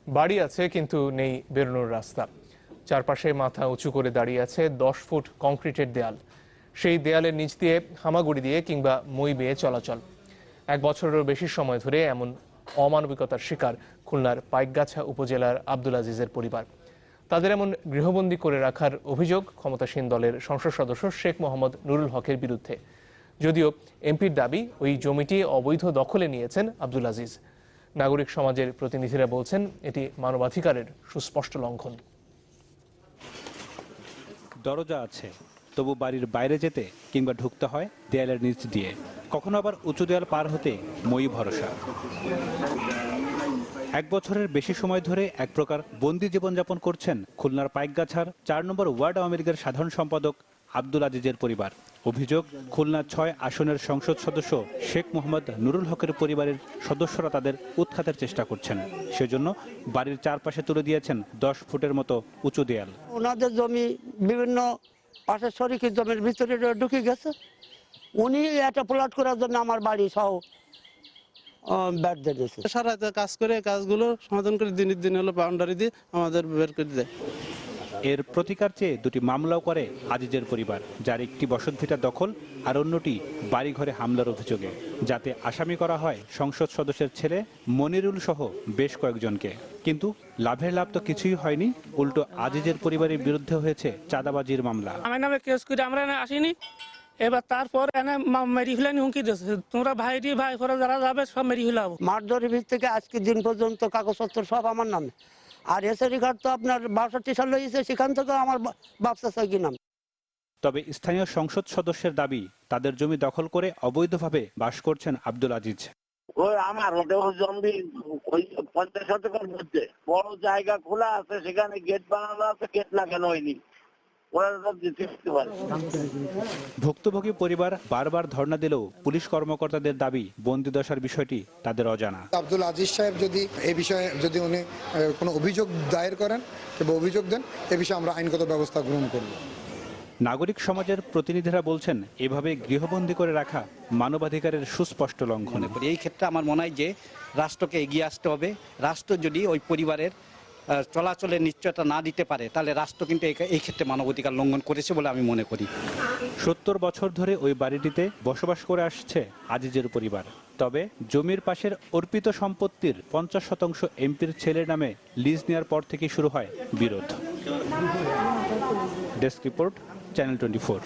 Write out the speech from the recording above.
বাড়ি আছে কিন্তু নেই বেরোনোর রাস্তা। চারপাশে মাথা উঁচু করে দাঁড়িয়ে আছে 10 ফুট কংক্রিটের দেয়াল। সেই দেয়ালের নিচ দিয়ে হামাগুড়ি দিয়ে কিংবা মই বেয়ে চলাচল। 1 বছরেরও বেশি সময় ধরে এমন অমানবিকতার শিকার খুলনার পাইকগাছা উপজেলার আব্দুল আজিজের পরিবার। তাদের এমন গৃহবন্দী করে রাখার অভিযোগ ক্ষমতাসীন দলের সংসদ সদস্য শেখ মোহাম্মদ নুরুল হকের বিরুদ্ধে। যদিও এমপির দাবি ওই জমিটি অবৈধ দখলে নিয়েছেন আব্দুল আজিজ। নাগরিক সমাজের প্রতিনিধিরা বলছেন এটি মানবাধিকারের সুস্পষ্ট লঙ্ঘন। দরজা আছে, তবু বাড়ির বাইরে যেতে কিংবা ঢুকতে হয় দেয়ালের নিচ দিয়ে। কখনো আবার উঁচু দেয়াল পার হতে মই ভরসা। 1 বছরের বেশি সময় ধরে এক প্রকার বন্দি জীবনযাপন করছেন খুলনার পাইকগাছার 4 নম্বর ওয়ার্ড আওয়ামী লীগের সাধারণ সম্পাদক আব্দুল আজিজের পরিবার। অভিযোগ, খুলনা 6 আসনের সংসদ সদস্য শেখ মোহাম্মদ নুরুল হকের পরিবারের সদস্যরা তাদের উৎখাতের চেষ্টা করছেন। সেজন্য বাড়ির চারপাশে তুলে দিয়েছেন 10 ফুটের মতো উঁচু দেয়াল। ওনাদের জমি বিভিন্ন পাশের শরিকের জমির ভিতরে ঢুকে গেছে। উনি একটা প্লট করার জন্য আমার বাড়ি সহ ব্যাট দিয়েছে। সারা রাত কাজ করে কাজগুলো সমাধান করে দিনের দিন হলো বাউন্ডারি দিয়ে আমাদের বের করে দেয়। এর প্রতিকার চেয়ে 2টি মামলাও করে আজিজের পরিবার, যার একটি বসতভিটা দখল আর অন্যটি বাড়িঘরে হামলার অভিযোগে, যাতে আসামি করা হয় সংসদ সদস্যের ছেলে মনিরুল সহ বেশ কয়েকজনকে। কিন্তু লাভের লাভ তো কিছুই হয়নি, উল্টো আজিজের পরিবারের বিরুদ্ধে হয়েছে চাঁদাবাজির মামলা। আমার নামে কেস করে আমরা আসিনি, এবার তারপর এনে মেরি ফেলানি হুমকি দিয়েছে, তোমরা ভাই করে যারা যাবে সব মেরি ফেলাবো। মারধরের ভিত থেকে আজকে দিন পর্যন্ত কাগজপত্র সব আমার নামে। আর এসআরি কার্ড তো আপনার 62 সাল হয়েছে, সেখান থেকে আমার ব্যবসা চাকরি নাম। তবে স্থানীয় সংসদ সদস্যের দাবি, তাদের জমি দখল করে অবৈধভাবে বাস করছেন আব্দুল আজিজ। ওই আমার জমি ওই 50 শতকের মধ্যে বড় জায়গা খোলা আছে, সেখানে গেট বানানো আছে, গেট লাগানো হয়নি। ভুক্তভোগী পরিবার বারবার ধর্ণা দিলেও পুলিশ কর্মকর্তাদের দাবি বন্দিদশার বিষয়টি তাদের অজানা। আব্দুল আজিজ সাহেব যদি এই বিষয়ে উনি কোনো অভিযোগ দায়ের করেন কিংবা অভিযোগ দেন, এ বিষয়ে আমরা আইনগত ব্যবস্থা গ্রহণ করব। নাগরিক সমাজের প্রতিনিধিরা বলছেন এভাবে গৃহবন্দী করে রাখা মানবাধিকারের সুস্পষ্ট লঙ্ঘন। এই ক্ষেত্রে আমার মনে হয় যে রাষ্ট্রকে এগিয়ে আসতে হবে। রাষ্ট্র যদি ওই পরিবারের চলাচলের নিশ্চয়তা না দিতে পারে, তাহলে রাষ্ট্র কিন্তু এই ক্ষেত্রে মানবাধিকার লঙ্ঘন করেছে বলে আমি মনে করি। 70 বছর ধরে ওই বাড়িটিতে বসবাস করে আসছে আজিজের পরিবার। তবে জমির পাশের অর্পিত সম্পত্তির 50% এমপির ছেলের নামে লিজ নেওয়ার পর থেকে শুরু হয় বিরোধ। Desk report, channel 24।